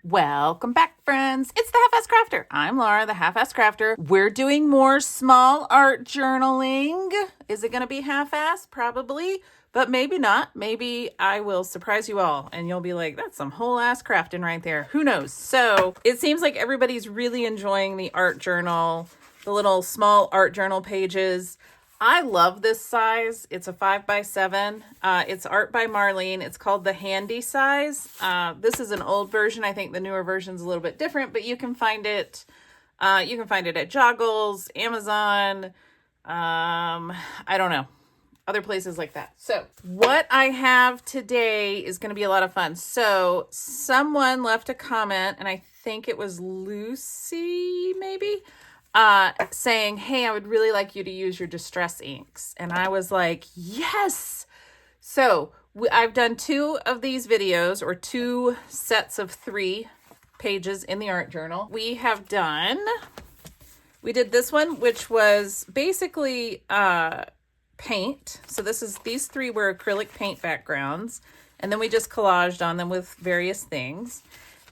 Welcome back, friends. It's the Half-Ass Crafter. I'm Laura, the Half-Ass Crafter. We're doing more small art journaling. Is it going to be half-ass? Probably, but maybe not. Maybe I will surprise you all and you'll be like, that's some whole ass crafting right there. Who knows? So it seems like everybody's really enjoying the art journal, the little small art journal pages. I love this size. It's a 5x7. It's art by Marlene. It's called the Handy size. This is an old version. I think the newer version's a little bit different, but you can find it. You can find it at Joggles, Amazon. I don't know, other places like that. So what I have today is going to be a lot of fun. So someone left a comment, and I think it was Lucy, maybe. Saying, hey, I would really like you to use your distress inks. And I was like, yes. So I've done 2 of these videos, or 2 sets of 3 pages in the art journal. We did this one, which was basically paint. So these 3 were acrylic paint backgrounds. And then we just collaged on them with various things.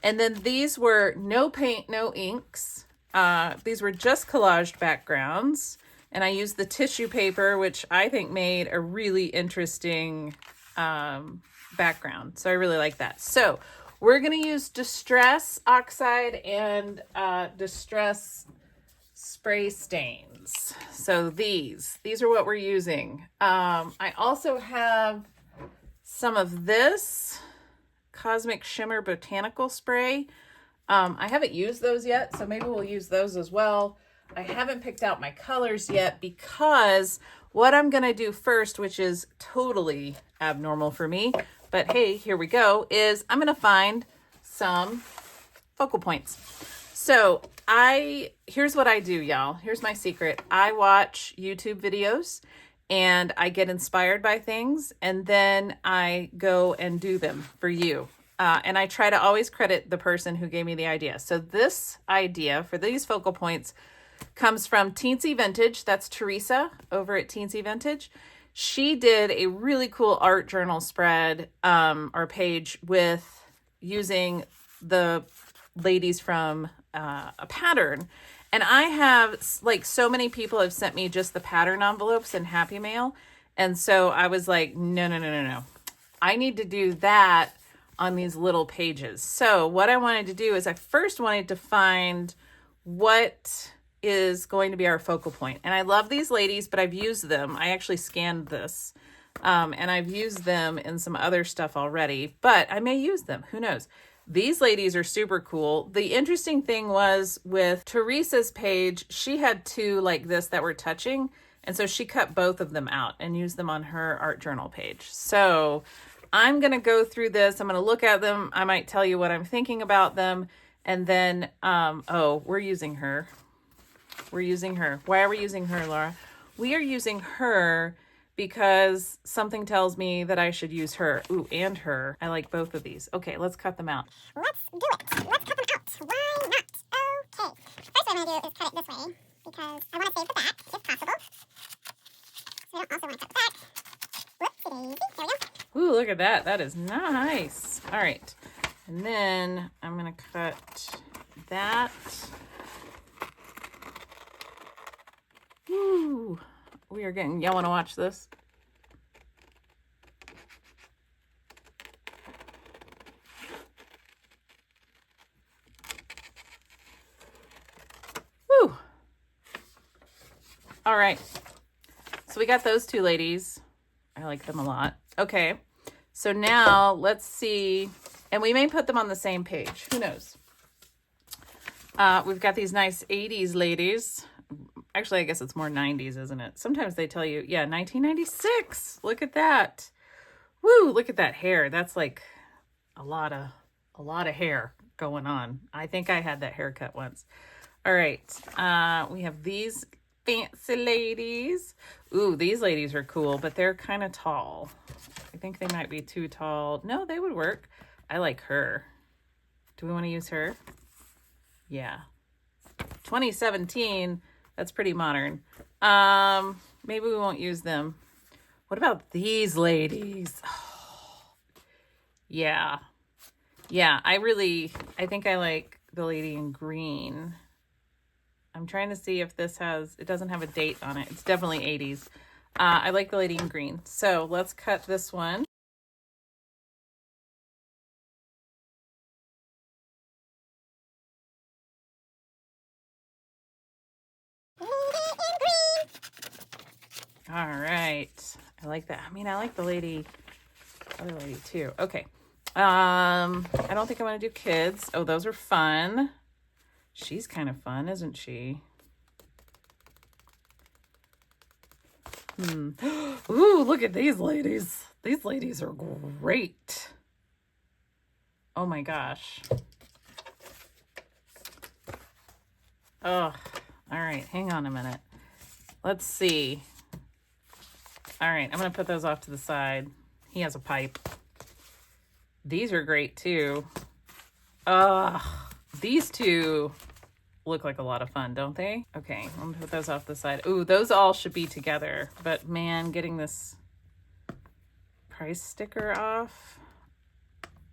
And then these were no paint, no inks. These were just collaged backgrounds, and I used the tissue paper, which I think made a really interesting background. So I really like that. So we're going to use Distress Oxide and Distress Spray Stains. So these are what we're using. I also have some of this Cosmic Shimmer Botanical Spray. I haven't used those yet, so maybe we'll use those as well. I haven't picked out my colors yet because what I'm going to do first, which is totally abnormal for me, but hey, here we go, is I'm going to find some focal points. So here's what I do, y'all. Here's my secret. I watch YouTube videos and I get inspired by things, and then I go and do them for you. And I try to always credit the person who gave me the idea. So this idea for these focal points comes from Teensy Vintage. That's Teresa over at Teensy Vintage. She did a really cool art journal spread or page with using the ladies from a pattern. And I have, like, so many people have sent me just the pattern envelopes in Happy Mail. And so I was like, no. I need to do that on these little pages. So what I wanted to do is I first wanted to find what is going to be our focal point. And I love these ladies, but I've used them. I actually scanned this and I've used them in some other stuff already, but I may use them. Who knows? These ladies are super cool. The interesting thing was with Teresa's page, she had 2 like this that were touching. And so she cut both of them out and used them on her art journal page. So I'm going to go through this. I'm going to look at them. I might tell you what I'm thinking about them. And then, we're using her. We're using her. Why are we using her, Laura? We are using her because something tells me that I should use her. Ooh, and her. I like both of these. Okay, let's cut them out. Let's do it. Let's cut them out. Why not? Okay. First what I'm going to do is cut it this way because I want to save the back if possible. So I don't also want to cut the back. Whoopsie-daisy. There we go. Ooh, look at that. That is nice. All right. And then I'm going to cut that. Ooh, we are getting, y'all want to watch this? Woo. All right. So we got those 2 ladies. I like them a lot. Okay. So now let's see, and we may put them on the same page. Who knows? We've got these nice 80s ladies. Actually, I guess it's more 90s, isn't it? Sometimes they tell you, yeah, 1996. Look at that. Woo, look at that hair. That's like a lot of hair going on. I think I had that haircut once. All right. We have these fancy ladies. Ooh, these ladies are cool, but they're kind of tall. I think they might be too tall. No, they would work. I like her. Do we want to use her? Yeah. 2017. That's pretty modern. Maybe we won't use them. What about these ladies? Oh, yeah. Yeah, I think I like the lady in green. I'm trying to see if it doesn't have a date on it. It's definitely 80s. I like the lady in green. So let's cut this one. All right. I like that. I mean, I like the other lady too. Okay. I don't think I want to do kids. Oh, those are fun. She's kind of fun, isn't she? Ooh, look at these ladies. These ladies are great. Oh my gosh. Oh, all right. Hang on a minute. Let's see. All right. I'm going to put those off to the side. He has a pipe. These are great too. These two look like a lot of fun, don't they? Okay, I'm gonna put those off the side. Ooh, those all should be together. But man, getting this price sticker off.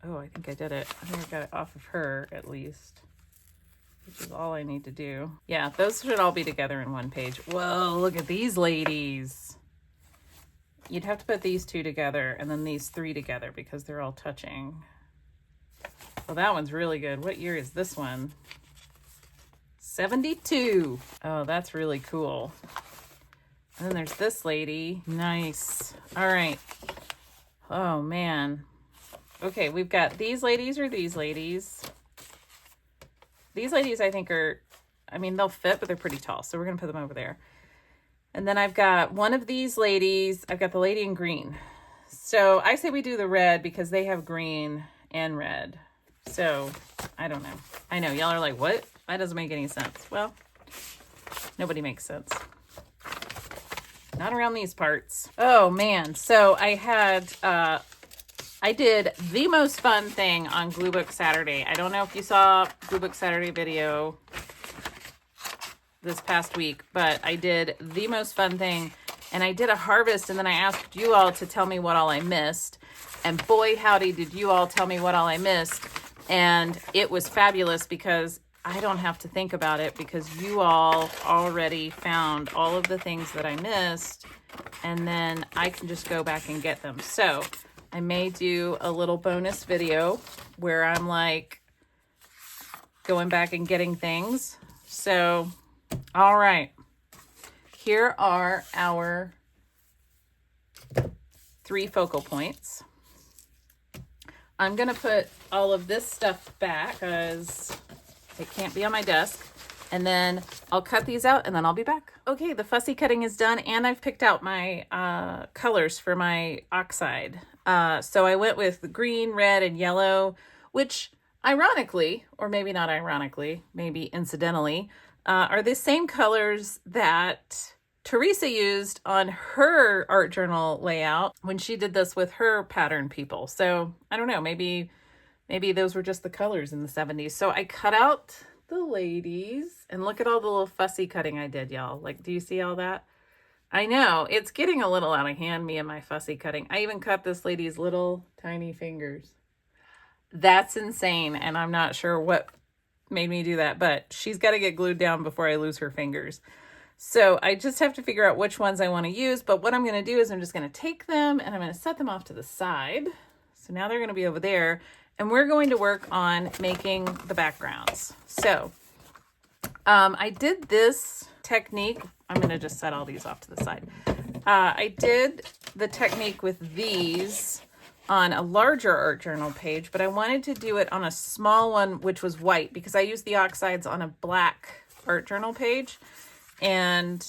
Oh, I think I did it. I think I got it off of her at least, which is all I need to do. Yeah, those should all be together in one page. Whoa, look at these ladies. You'd have to put these two together and then these three together because they're all touching. Well, that one's really good. What year is this one? 72. Oh, that's really cool. And then there's this lady. Nice. All right. Oh, man. Okay, we've got these ladies or these ladies. These ladies, I think they'll fit, but they're pretty tall. So we're going to put them over there. And then I've got one of these ladies. I've got the lady in green. So I say we do the red because they have green and red. So I don't know. I know y'all are like, what? That doesn't make any sense. Well, nobody makes sense. Not around these parts. Oh man. So I did the most fun thing on Glue Book Saturday. I don't know if you saw Glue Book Saturday video this past week, but I did the most fun thing, and I did a harvest, and then I asked you all to tell me what all I missed, and boy howdy did you all tell me what all I missed. And it was fabulous because I don't have to think about it because you all already found all of the things that I missed, and then I can just go back and get them. So I may do a little bonus video where I'm like going back and getting things. So, all right, here are our 3 focal points. I'm going to put all of this stuff back because it can't be on my desk. And then I'll cut these out and then I'll be back. Okay, the fussy cutting is done and I've picked out my colors for my oxide. So I went with the green, red, and yellow, which ironically, or maybe not ironically, maybe incidentally, are the same colors that Teresa used on her art journal layout when she did this with her pattern people. So I don't know, maybe those were just the colors in the 70s. So I cut out the ladies and look at all the little fussy cutting I did, y'all. Like, do you see all that? I know it's getting a little out of hand, me and my fussy cutting. I even cut this lady's little tiny fingers. That's insane. And I'm not sure what made me do that, but she's got to get glued down before I lose her fingers. So I just have to figure out which ones I want to use. But what I'm going to do is I'm just going to take them and I'm going to set them off to the side. So now they're going to be over there. And we're going to work on making the backgrounds. So I did this technique. I'm going to just set all these off to the side. I did the technique with these on a larger art journal page, but I wanted to do it on a small one, which was white, because I used the oxides on a black art journal page. And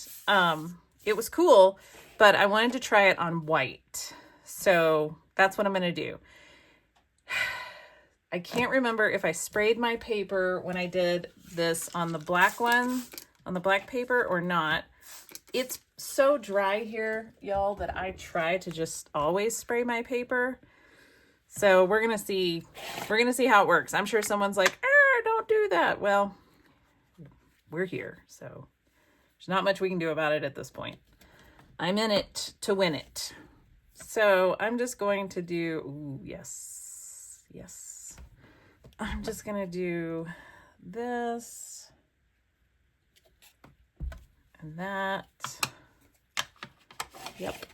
it was cool, but I wanted to try it on white. So that's what I'm going to do. I can't remember if I sprayed my paper when I did this on the black one, on the black paper or not. It's so dry here, y'all, that I try to just always spray my paper. So we're going to see how it works. I'm sure someone's like, don't do that. Well, we're here. So there's not much we can do about it at this point. I'm in it to win it. So I'm just going to do, ooh, yes. I'm just gonna do this and that. Yep.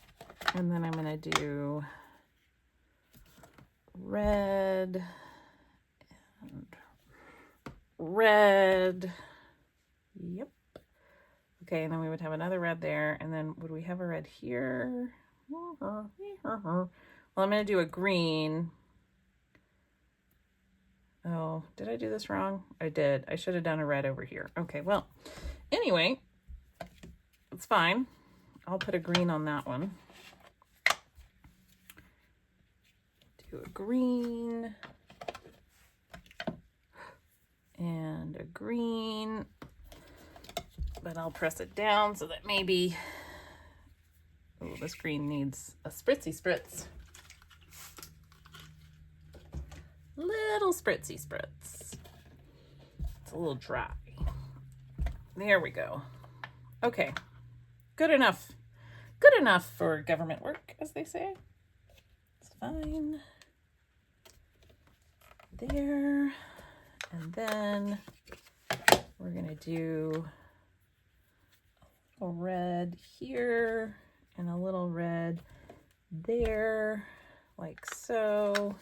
And then I'm gonna do red and red. Yep. Okay, and then we would have another red there, and then would we have a red here? Well, I'm gonna do a green. Oh, did I do this wrong? I did. I should have done a red over here. Okay, well, anyway, it's fine. I'll put a green on that one. Do a green and a green, but I'll press it down so that maybe, oh, this green needs a spritzy spritz. Little spritzy spritz. It's a little dry. There we go. Okay, good enough. Good enough for government work, as they say. It's fine. There. And then we're gonna do a red here and a little red there, like so.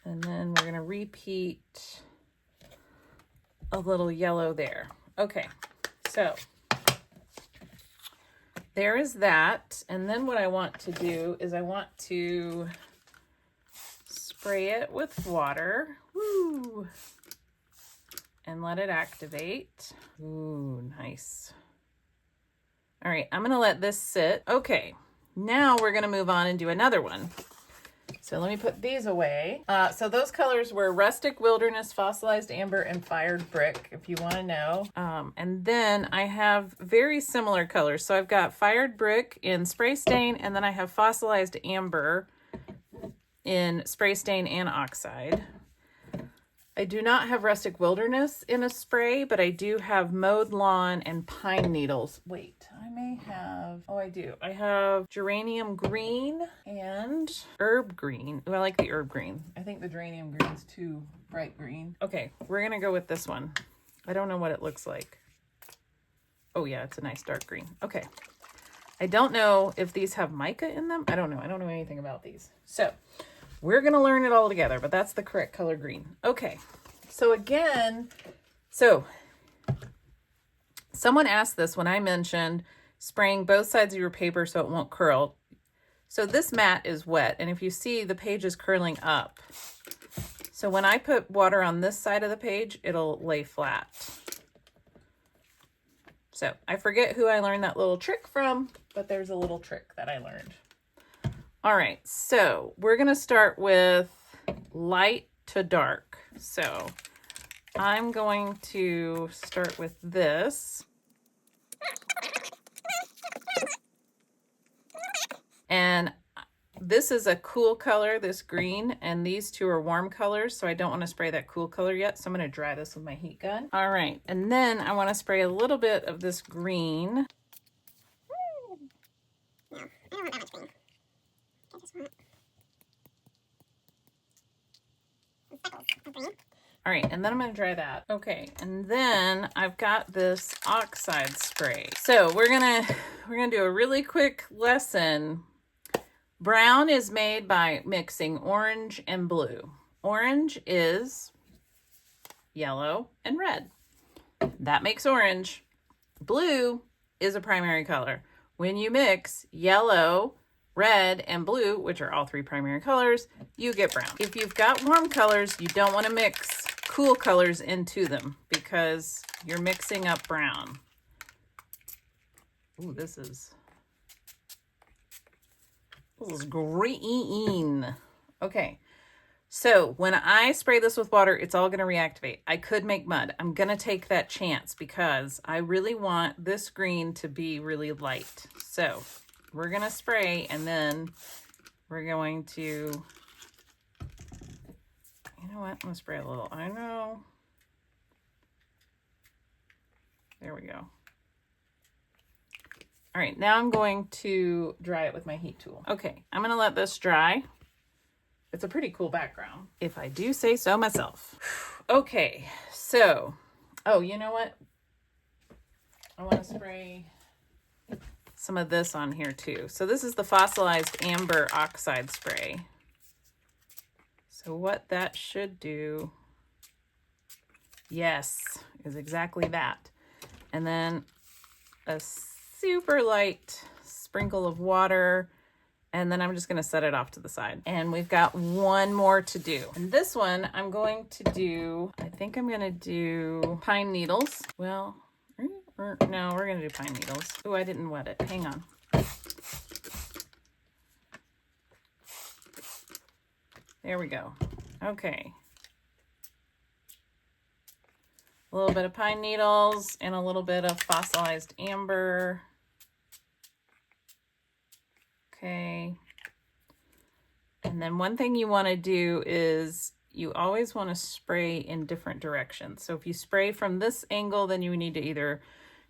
And then we're gonna repeat a little yellow there. Okay, so there is that. And then what I want to do is I want to spray it with water. Woo! And let it activate. Ooh, nice. All right, I'm gonna let this sit. Okay, now we're gonna move on and do another one. So let me put these away. So those colors were Rustic Wilderness, Fossilized Amber, and Fired Brick, if you want to know. And then I have very similar colors. So I've got Fired Brick in Spray Stain, and then I have Fossilized Amber in Spray Stain and Oxide. I do not have Rustic Wilderness in a spray, but I do have Mowed Lawn and Pine Needles. Wait, I may have, oh, I do. I have Geranium Green and Herb Green. Oh, I like the Herb Green. I think the Geranium Green's too bright green. Okay, we're gonna go with this one. I don't know what it looks like. Oh yeah, it's a nice dark green. Okay. I don't know if these have mica in them. I don't know. I don't know anything about these. So we're going to learn it all together, but that's the correct color green. Okay. So again, someone asked this when I mentioned spraying both sides of your paper so it won't curl. So this mat is wet, and if you see, the page is curling up. So when I put water on this side of the page, it'll lay flat. So I forget who I learned that little trick from, but there's a little trick that I learned. All right, so we're gonna start with light to dark. So I'm going to start with this. And this is a cool color, this green, and these two are warm colors, so I don't want to spray that cool color yet, so I'm going to dry this with my heat gun. All right, and then I want to spray a little bit of this green. No, I don't want that much green. I just want some speckles of green. All right, and then I'm going to dry that. Okay, and then I've got this oxide spray. So we're gonna do a really quick lesson. Brown is made by mixing orange and blue. Orange is yellow and red. That makes orange. Blue is a primary color. When you mix yellow, red, and blue, which are all three primary colors, you get brown. If you've got warm colors, you don't want to mix cool colors into them because you're mixing up brown. Ooh, this is green. Okay, so when I spray this with water, it's all going to reactivate. I could make mud. I'm going to take that chance because I really want this green to be really light. So we're going to spray, and then we're going to, you know what? I'm going to spray a little. I know. There we go. All right, now I'm going to dry it with my heat tool. Okay, I'm going to let this dry It's a pretty cool background, if I do say so myself. Okay, so, oh, you know what? I want to spray some of this on here too. So this is the Fossilized Amber Oxide Spray. So what that should do, yes, is exactly that. And then a super light sprinkle of water, and then I'm just going to set it off to the side. And we've got one more to do. And this one I'm going to do, I think I'm going to do pine needles. Well, no, we're going to do pine needles. Oh, I didn't wet it. Hang on. There we go. Okay. A little bit of pine needles and a little bit of fossilized amber. Okay. And then one thing you want to do is you always want to spray in different directions. So if you spray from this angle, then you need to either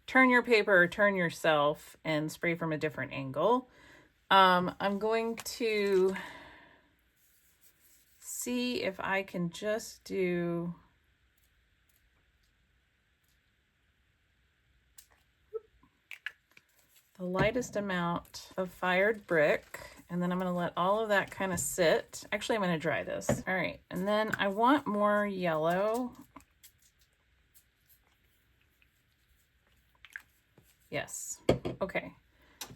turn your paper or turn yourself and spray from a different angle. I'm going to see if I can just do the lightest amount of fired brick, and then I'm going to let all of that kind of sit. Actually, I'm going to dry this. All right, and then I want more yellow. Yes, okay.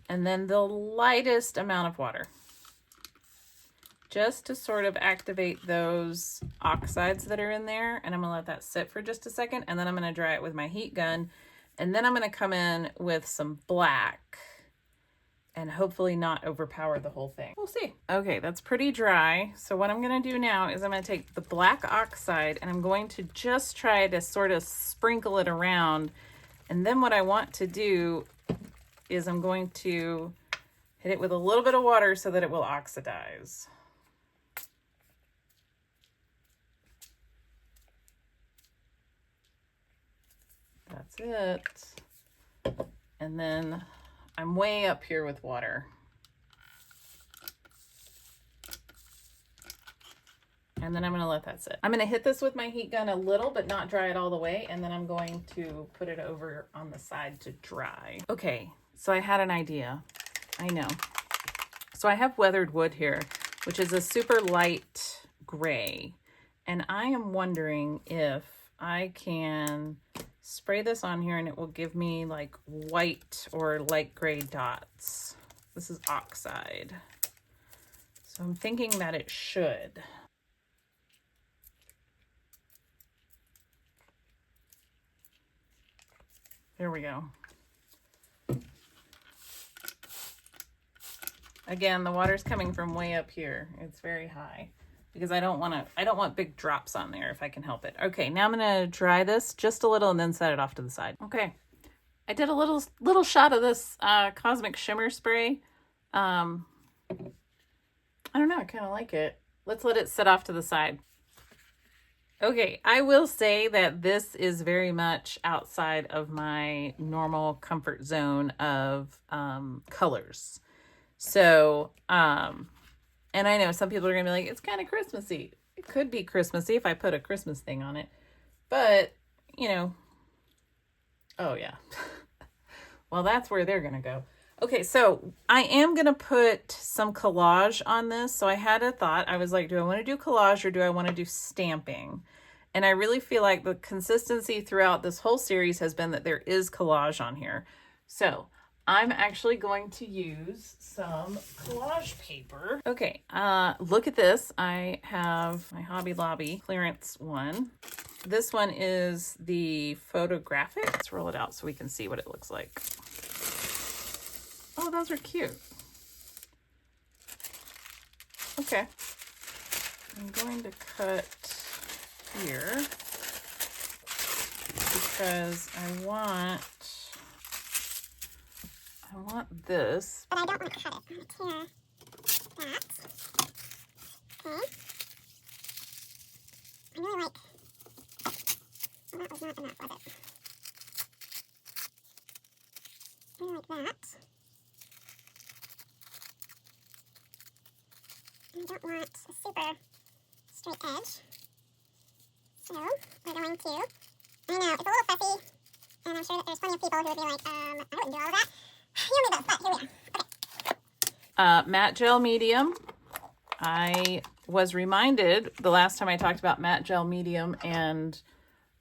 And then the lightest amount of water, just to sort of activate those oxides that are in there. And I'm going to let that sit for just a second, and then I'm going to dry it with my heat gun. And then I'm going to come in with some black and hopefully not overpower the whole thing. We'll see. Okay, that's pretty dry. So what I'm going to do now is I'm going to take the black oxide and I'm going to just try to sort of sprinkle it around. And then what I want to do is I'm going to hit it with a little bit of water so that it will oxidize. That's it. And then I'm way up here with water. And then I'm going to let that sit. I'm going to hit this with my heat gun a little, but not dry it all the way. And then I'm going to put it over on the side to dry. Okay, so I had an idea. I know. So I have weathered wood here, which is a super light gray. And I am wondering if I can spray this on here and it will give me like white or light gray dots. This is oxide. So I'm thinking that it should. There we go. Again, the water's coming from way up here. It's very high because I don't want big drops on there if I can help it. Okay, now I'm gonna dry this just a little and then set it off to the side. Okay, I did a little shot of this Cosmic Shimmer spray. I don't know, I kind of like it. Let's let it set off to the side. Okay, I will say that this is very much outside of my normal comfort zone of colors. So, and I know some people are gonna be like, it's kind of Christmassy. It could be Christmassy if I put a Christmas thing on it, but you know, oh yeah. Well, that's where they're gonna go. Okay, so I am gonna put some collage on this. So I had a thought. I was like, do I want to do collage or do I want to do stamping? And I really feel like the consistency throughout this whole series has been that there is collage on here. So I'm actually going to use some collage paper. Okay, look at this. I have my Hobby Lobby clearance one. This one is the photographic. Let's roll it out so we can see what it looks like. Oh, those are cute. Okay. I'm going to cut here because I want this. But I don't want to cut it. I'm going to tear that. Okay. I really like... Well, that was not enough, was it? I really like that. I I don't want a super straight edge. So we're going to, I know, it's a little fussy, and I'm sure that there's plenty of people who would be like, I wouldn't do all of that. You need those, but here we are. Okay. Matte gel medium. I was reminded the last time I talked about matte gel medium and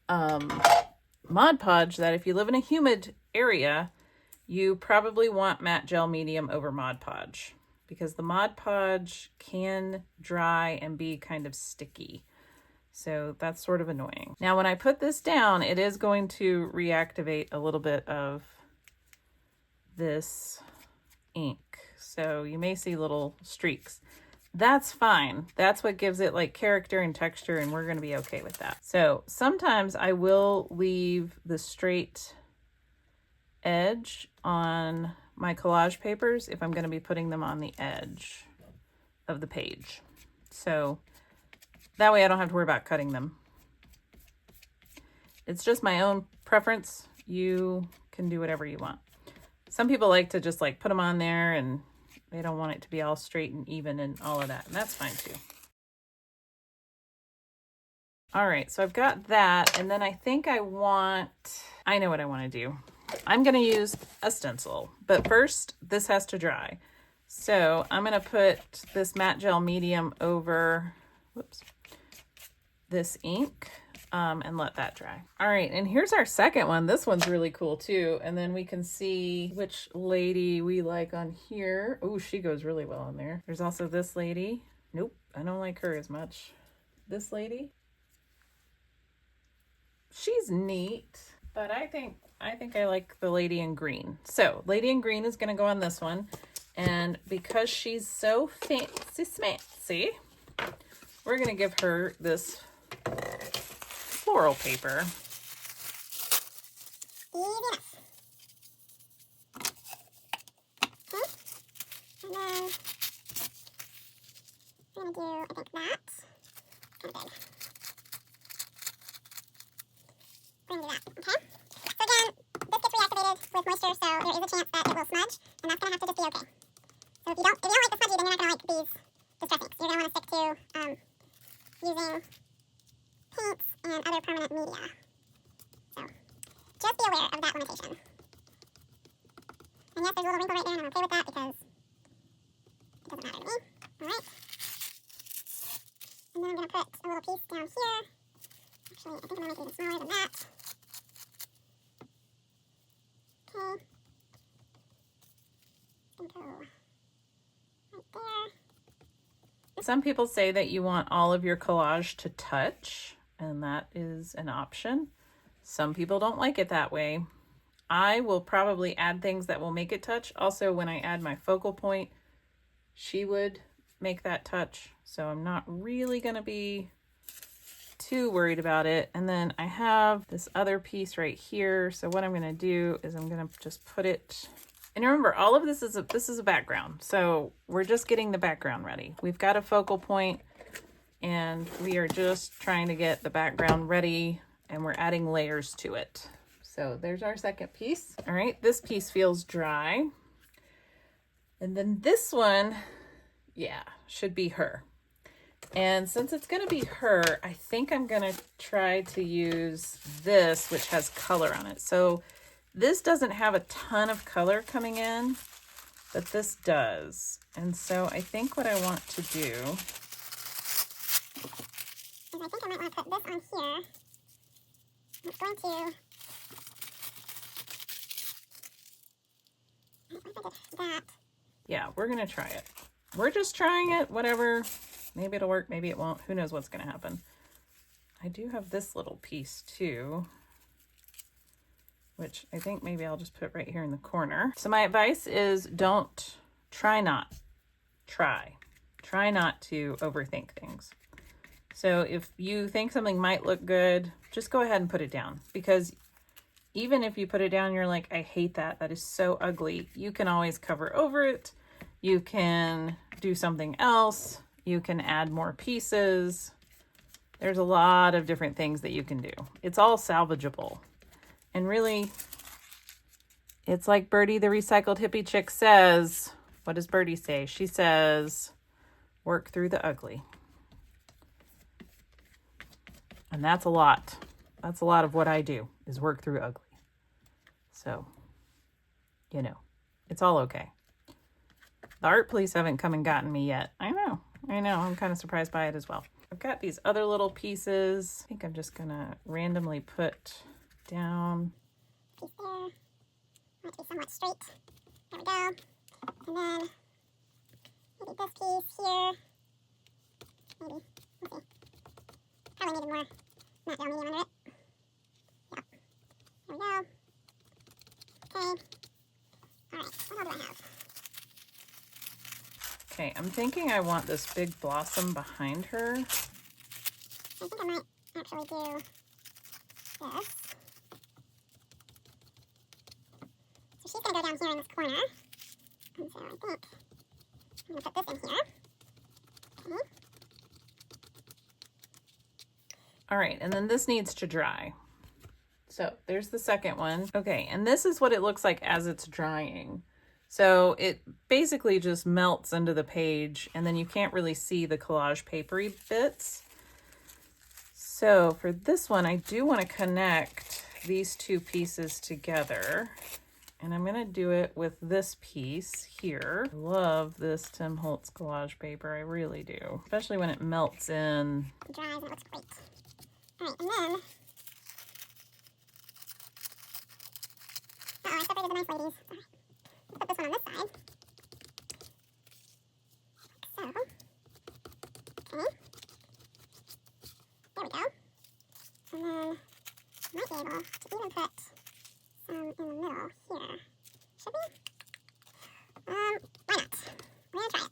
Mod Podge that if you live in a humid area, you probably want matte gel medium over Mod Podge because the Mod Podge can dry and be kind of sticky. So that's sort of annoying. Now, when I put this down, it is going to reactivate a little bit of this ink. So you may see little streaks. That's fine. That's what gives it like character and texture, and we're going to be okay with that. So sometimes I will leave the straight edge on my collage papers if I'm going to be putting them on the edge of the page. So that way I don't have to worry about cutting them. It's just my own preference. You can do whatever you want. Some people like to just like put them on there and they don't want it to be all straight and even and all of that. And that's fine too. All right, so I've got that. And then I think I know what I want to do. I'm going to use a stencil, but first this has to dry. So I'm going to put this matte gel medium over, this ink and let that dry. All right, and here's our second one. This one's really cool too. And then we can see which lady we like on here. Oh, she goes really well on there. There's also this lady. Nope, I don't like her as much. This lady. She's neat, but I think I like the lady in green. So lady in green is gonna go on this one. And because she's so fancy smancy, we're gonna give her this floral paper. Easy enough. Okay. And then I'm going to do, I think, that. Kind of big. We're going to do that, okay? So again, this gets reactivated with moisture, so there is a chance that it will smudge, and that's going to have to just be okay. So if you don't like the smudgy, then you're not going to like these distressing. You're going to want to stick to using paints and other permanent media. So just be aware of that limitation. And yes, there's a little wrinkle right there, and I'm okay with that because it doesn't matter to me. Alright. And then I'm going to put a little piece down here. Actually, I think I'm going to make it even smaller than that. Okay. And go right there. Some people say that you want all of your collage to touch, and that is an option. Some people don't like it that way. I will probably add things that will make it touch. Also, when I add my focal point, she would make that touch. So I'm not really going to be too worried about it. And then I have this other piece right here. So what I'm going to do is I'm going to just put it. And remember, all of this is a background. So we're just getting the background ready. We've got a focal point and we are just trying to get the background ready, and we're adding layers to it. So there's our second piece. All right, this piece feels dry. And then this one, yeah, should be her. And since it's gonna be her, I think I'm gonna try to use this, which has color on it. So this doesn't have a ton of color coming in, but this does. And so I think what I want to do is I think I might want to put this on here. It's going to, what if I did that? Yeah, we're gonna try it. We're just trying it, whatever. Maybe it'll work, maybe it won't. Who knows what's gonna happen. I do have this little piece too, which I think maybe I'll just put right here in the corner. So my advice is try not to overthink things. So if you think something might look good, just go ahead and put it down, because even if you put it down, you're like, I hate that. That is so ugly. You can always cover over it. You can do something else. You can add more pieces. There's a lot of different things that you can do. It's all salvageable. And really, it's like Birdie the Recycled Hippie Chick says. What does Birdie say? She says, work through the ugly. And that's a lot. That's a lot of what I do, is work through ugly. So, you know, it's all okay. The art police haven't come and gotten me yet. I know. I'm kind of surprised by it as well. I've got these other little pieces. I think I'm just gonna randomly put down. Piece there. I want it to be somewhat straight. There we go. And then maybe this piece here. Maybe. We'll see. Probably needed more matte gel medium under it. Yep. There we go. Okay. Alright, what else do I have? Okay, I'm thinking I want this big blossom behind her. I think I might actually do this. So she's going to go down here in this corner. And so I think I'm going to put this in here. Okay. All right, and then this needs to dry. So there's the second one. Okay, and this is what it looks like as it's drying. So it basically just melts into the page, and then you can't really see the collage papery bits. So for this one, I do want to connect these two pieces together. And I'm going to do it with this piece here. I love this Tim Holtz collage paper. I really do. Especially when it melts in. It dries and it looks great. All right, and then... Uh-oh, I separated the nice ladies. All right. Put this one on this side. Like so. Okay. There we go. And then I might be able to even put some in the middle here. Should we? Why not? We're gonna try it.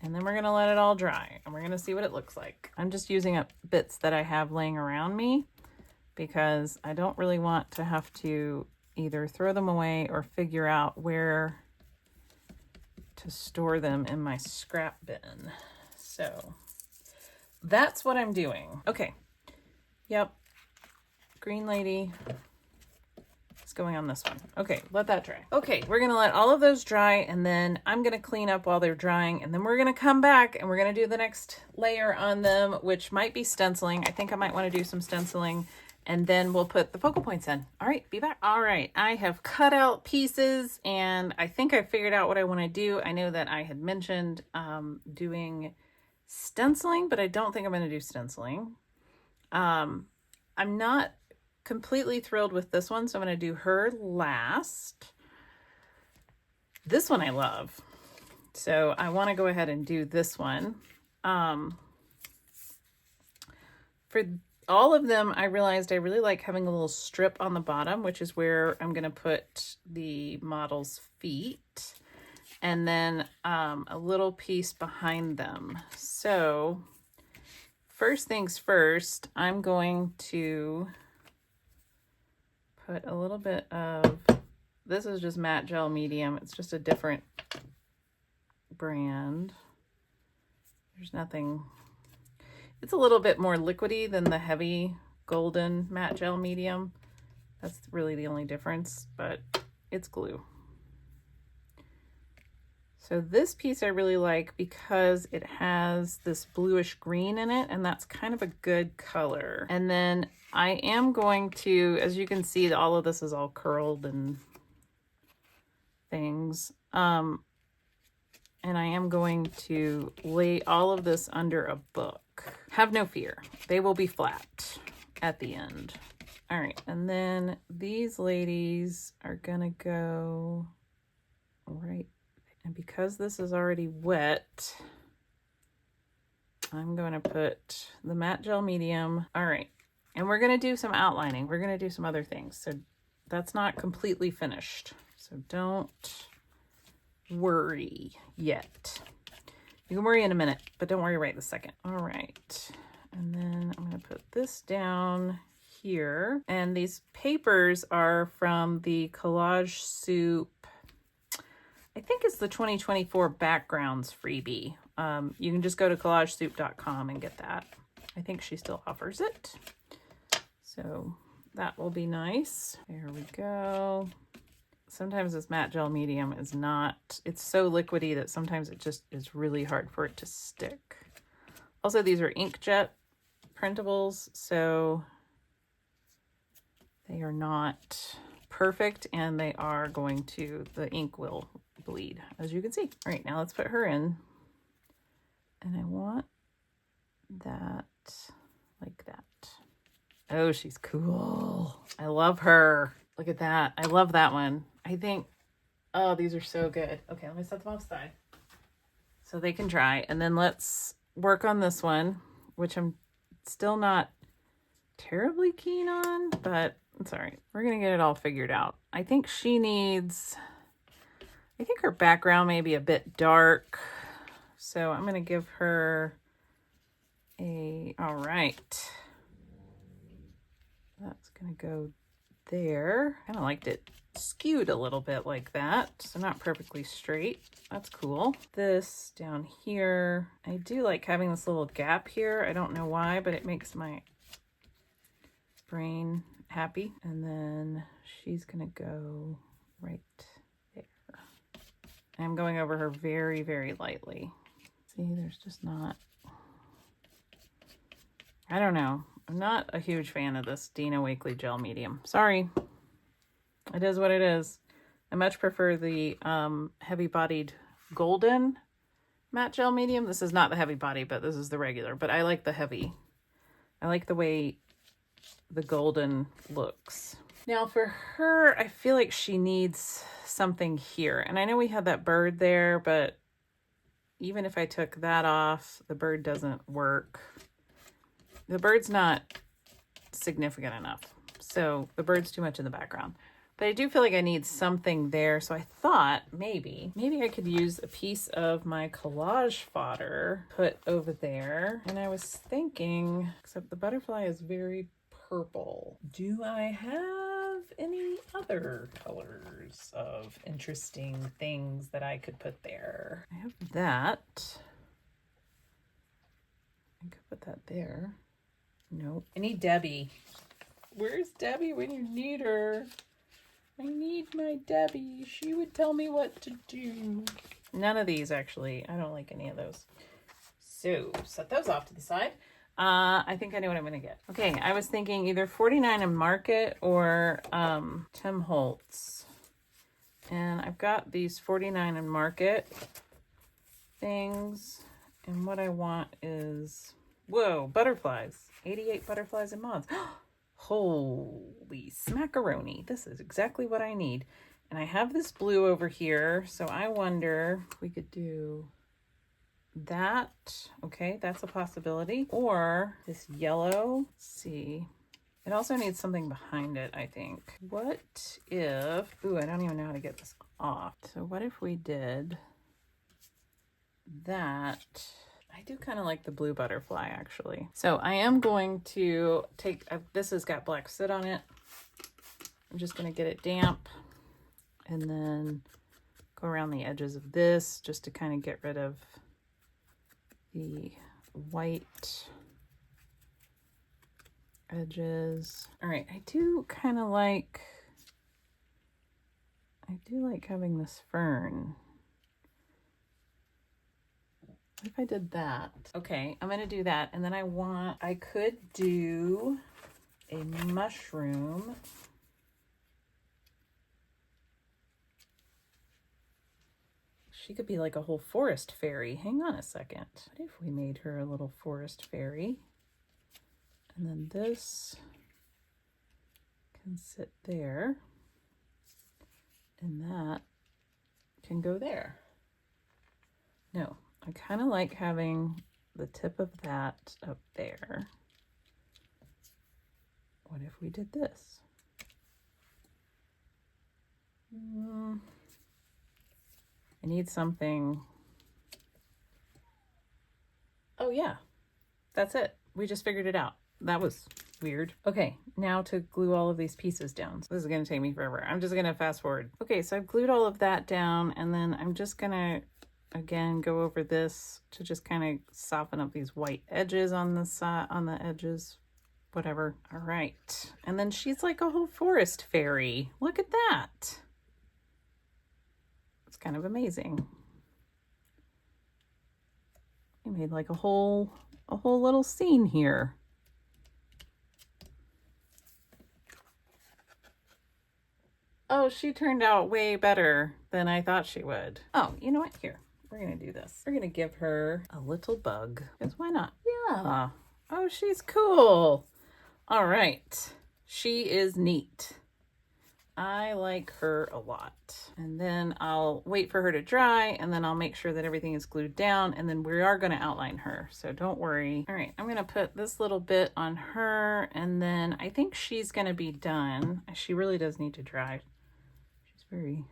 And then we're gonna let it all dry and we're gonna see what it looks like. I'm just using up bits that I have laying around me because I don't really want to have to either throw them away or figure out where to store them in my scrap bin. So that's what I'm doing. Okay. Yep. Green lady. It's going on this one. Okay, let that dry. Okay, we're gonna let all of those dry and then I'm gonna clean up while they're drying and then we're gonna come back and we're gonna do the next layer on them, which might be stenciling. I think I might want to do some stenciling. And then we'll put the focal points in. All right, be back. All right, I have cut out pieces and I think I figured out what I want to do. I know that I had mentioned doing stenciling, but I don't think I'm going to do stenciling. I'm not completely thrilled with this one, so I'm going to do her last. This one I love. So I want to go ahead and do this one. For all of them, I realized I really like having a little strip on the bottom, which is where I'm going to put the model's feet, and then a little piece behind them. So first things first, I'm going to put a little bit of, this is just matte gel medium. It's just a different brand. There's nothing... It's a little bit more liquidy than the heavy golden matte gel medium. That's really the only difference, but it's glue. So this piece I really like because it has this bluish green in it, and that's kind of a good color. And then I am going to, as you can see, all of this is all curled and things. And I am going to lay all of this under a book. Have no fear, they will be flat at the end. All right, and then these ladies are gonna go right, and because this is already wet, I'm going to put the matte gel medium. All right, and we're gonna do some outlining. We're gonna do some other things, so that's not completely finished, so don't worry yet. You can worry in a minute, but don't worry right this second. All right, and then I'm going to put this down here, and these papers are from the Collage Soup, I think it's the 2024 backgrounds freebie. You can just go to collagesoup.com and get that. I think she still offers it, so that will be nice. There we go. sometimes this matte gel medium is not, it's so liquidy that sometimes it just is really hard for it to stick. Also, these are inkjet printables, so they are not perfect and they are going to, the ink will bleed, as you can see. All right, now let's put her in. And I want that like that. Oh, she's cool. I love her. Look at that. I love that one. I think, oh, these are so good. Okay, let me set them offside so they can dry. And then let's work on this one, which I'm still not terribly keen on, but it's all right. We're going to get it all figured out. I think she needs, I think her background may be a bit dark. So I'm going to give her a, all right. That's going to go there. Kind of liked it skewed a little bit like that. So not perfectly straight. That's cool. This down here, I do like having this little gap here. I don't know why, but it makes my brain happy. And then she's going to go right there. I'm going over her very, very lightly. See, there's just not, I don't know. I'm not a huge fan of this Dina Wakley gel medium. Sorry. It is what it is. I much prefer the heavy-bodied golden matte gel medium. This is not the heavy body, but this is the regular. But I like the heavy. I like the way the golden looks. Now for her, I feel like she needs something here. And I know we had that bird there, but even if I took that off, the bird doesn't work. The bird's not significant enough. So the bird's too much in the background. But I do feel like I need something there. So I thought maybe I could use a piece of my collage fodder put over there. And I was thinking, except the butterfly is very purple. Do I have any other colors of interesting things that I could put there? I have that. I could put that there. Nope. I need Debbie. Where's Debbie when you need her? I need my Debbie. She would tell me what to do. None of these, actually. I don't like any of those. So, set those off to the side. I think I know what I'm going to get. Okay, I was thinking either 49 and Market or Tim Holtz. And I've got these 49 and Market things. And what I want is, whoa, butterflies. 88 butterflies and moths. Holy smackaroni. This is exactly what I need. And I have this blue over here. So I wonder if we could do that. Okay, that's a possibility. Or this yellow. Let's see. It also needs something behind it, I think. What if, ooh, I don't even know how to get this off. So what if we did that? I do kind of like the blue butterfly, actually. So I am going to take, this has got black soot on it. I'm just going to get it damp and then go around the edges of this just to kind of get rid of the white edges. All right, I do like having this fern. What if I did that? Okay, I'm gonna do that. And then I could do a mushroom. She could be like a whole forest fairy. Hang on a second. What if we made her a little forest fairy? And then this can sit there. And that can go there. No. I kind of like having the tip of that up there. What if we did this? I need something. Oh yeah, that's it. We just figured it out. That was weird. Okay, now to glue all of these pieces down. So this is gonna take me forever. I'm just gonna fast forward. Okay, so I've glued all of that down and then I'm just gonna again go over this to just kind of soften up these white edges on the side, on the edges, whatever. All right, and then she's like a whole forest fairy. Look at that. kind of amazing. I made like a whole little scene here. Oh, she turned out way better than I thought she would. Oh, you know what? Here, we're gonna do this. We're gonna give her a little bug, because why not? Yeah. Oh, she's cool. All right. She is neat. I like her a lot. And then I'll wait for her to dry, and then I'll make sure that everything is glued down, and then we are going to outline her, so don't worry. All right, I'm going to put this little bit on her, and then I think she's going to be done. She really does need to dry. She's very,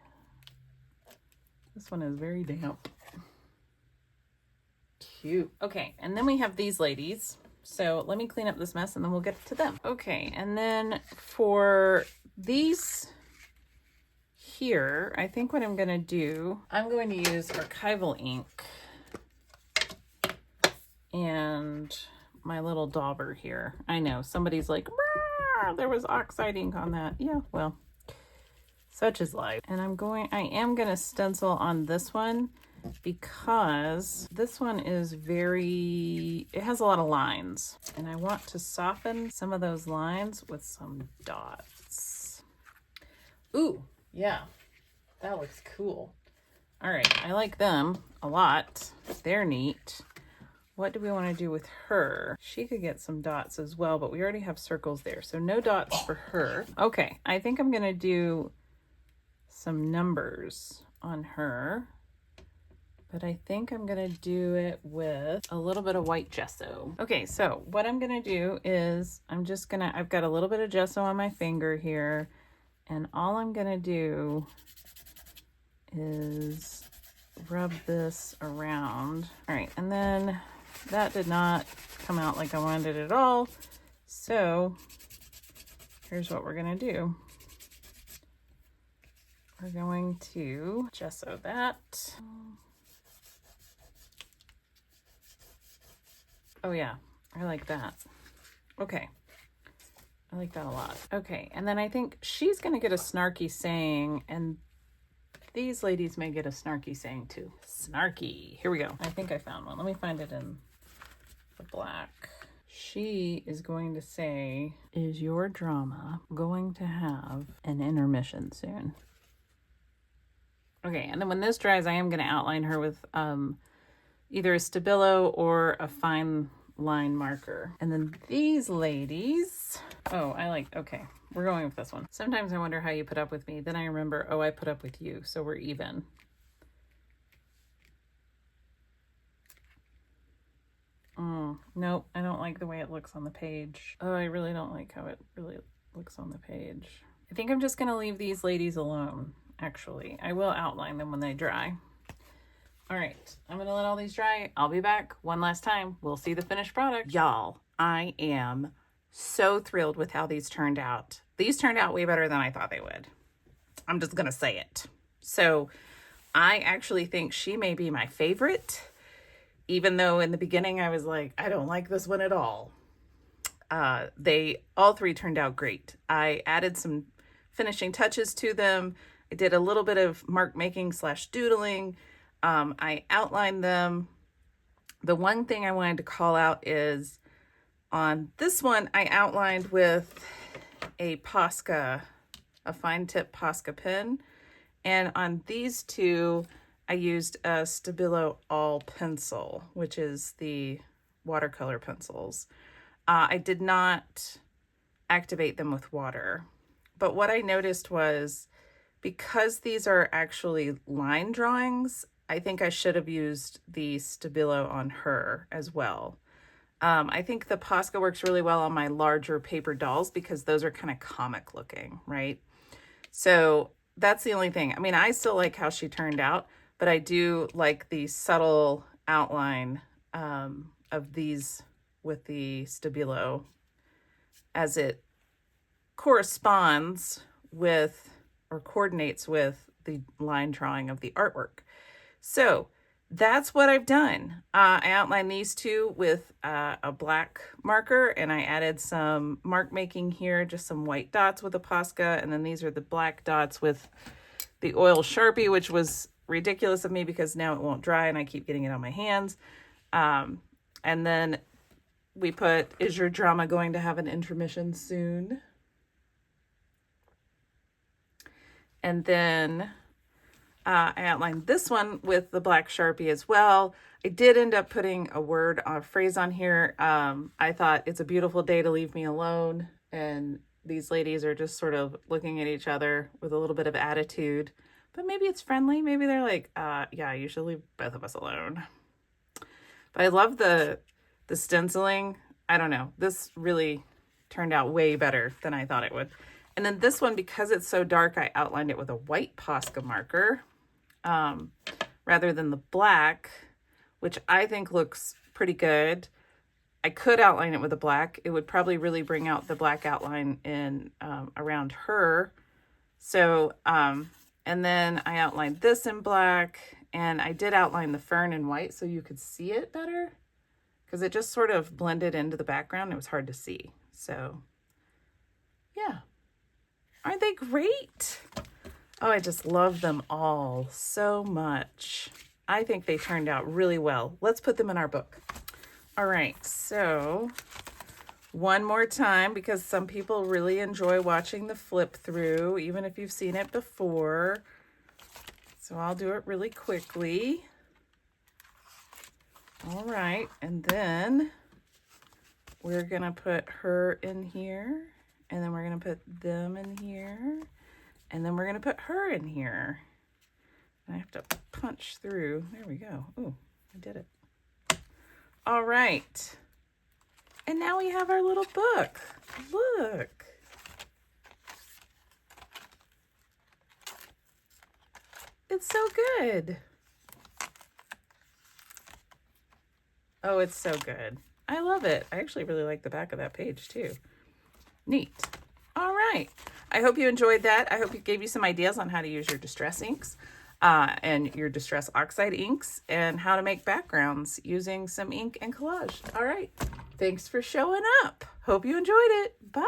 this one is very damp. Cute. Okay, and then we have these ladies. So let me clean up this mess and then we'll get to them. Okay, and then for these here, I think what I'm going to do, I'm going to use archival ink and my little dauber here. I know somebody's like, there was oxide ink on that. Yeah, well, such is life. And I am going to stencil on this one, because this one is it has a lot of lines, and I want to soften some of those lines with some dots. Ooh, yeah, that looks cool. All right, I like them a lot. They're neat. What do we want to do with her? She could get some dots as well, but we already have circles there, so no dots for her. Okay, I think I'm gonna do some numbers on her. But I think I'm gonna do it with a little bit of white gesso. Okay, so what I'm gonna do is I've got a little bit of gesso on my finger here, and all I'm gonna do is rub this around. All right, and then that did not come out like I wanted it at all. So here's what we're gonna do. We're going to gesso that. Oh yeah, I like that. Okay, I like that a lot. Okay, and then I think she's gonna get a snarky saying, and these ladies may get a snarky saying too. Snarky, here we go. I think I found one. Let me find it in the black. She is going to say, is your drama going to have an intermission soon? Okay, and then when this dries, I am gonna outline her with either a Stabilo or a fine line marker. And then these ladies, okay, we're going with this one. Sometimes I wonder how you put up with me. Then I remember, oh, I put up with you, so we're even. Nope, I don't like the way it looks on the page. Oh, I really don't like how it really looks on the page. I think I'm just gonna leave these ladies alone, actually. I will outline them when they dry. All right, I'm gonna let all these dry. I'll be back one last time. We'll see the finished product. Y'all, I am so thrilled with how these turned out. These turned out way better than I thought they would. I'm just gonna say it. So I actually think she may be my favorite, even though in the beginning I was like, I don't like this one at all. All three turned out great. I added some finishing touches to them. I did a little bit of mark making / doodling. I outlined them. The one thing I wanted to call out is on this one, I outlined with a Posca, a fine tip Posca pen. And on these two, I used a Stabilo All pencil, which is the watercolor pencils. I did not activate them with water. But what I noticed was, because these are actually line drawings, I think I should have used the Stabilo on her as well. I think the Posca works really well on my larger paper dolls because those are kind of comic looking, right? So that's the only thing. I mean, I still like how she turned out, but I do like the subtle outline of these with the Stabilo as it corresponds with or coordinates with the line drawing of the artwork. So that's what I've done. I outlined these two with a black marker, and I added some mark making here, just some white dots with a Posca, and then these are the black dots with the oil Sharpie, which was ridiculous of me because now it won't dry and I keep getting it on my hands. And then we put, is your drama going to have an intermission soon? And then I outlined this one with the black Sharpie as well. I did end up putting a word or a phrase on here. I thought it's a beautiful day to leave me alone. And these ladies are just sort of looking at each other with a little bit of attitude. But maybe it's friendly. Maybe they're like, yeah, you should leave both of us alone. But I love the stenciling. I don't know. This really turned out way better than I thought it would. And then this one, because it's so dark, I outlined it with a white Posca marker rather than the black, which I think looks pretty good. I could outline it with a black. It would probably really bring out the black outline in around her. So, and then I outlined this in black, and I did outline the fern in white so you could see it better because it just sort of blended into the background. It was hard to see. So, yeah. Aren't they great? Oh, I just love them all so much. I think they turned out really well. Let's put them in our book. All right, so one more time, because some people really enjoy watching the flip through, even if you've seen it before. So I'll do it really quickly. All right, and then we're gonna put her in here. And then we're going to put them in here. And then we're going to put her in here. And I have to punch through. There we go. Ooh, I did it. All right. And now we have our little book. Look. It's so good. Oh, it's so good. I love it. I actually really like the back of that page too. Neat. All right. I hope you enjoyed that. I hope it gave you some ideas on how to use your distress inks and your distress oxide inks and how to make backgrounds using some ink and collage. All right. Thanks for showing up. Hope you enjoyed it. Bye.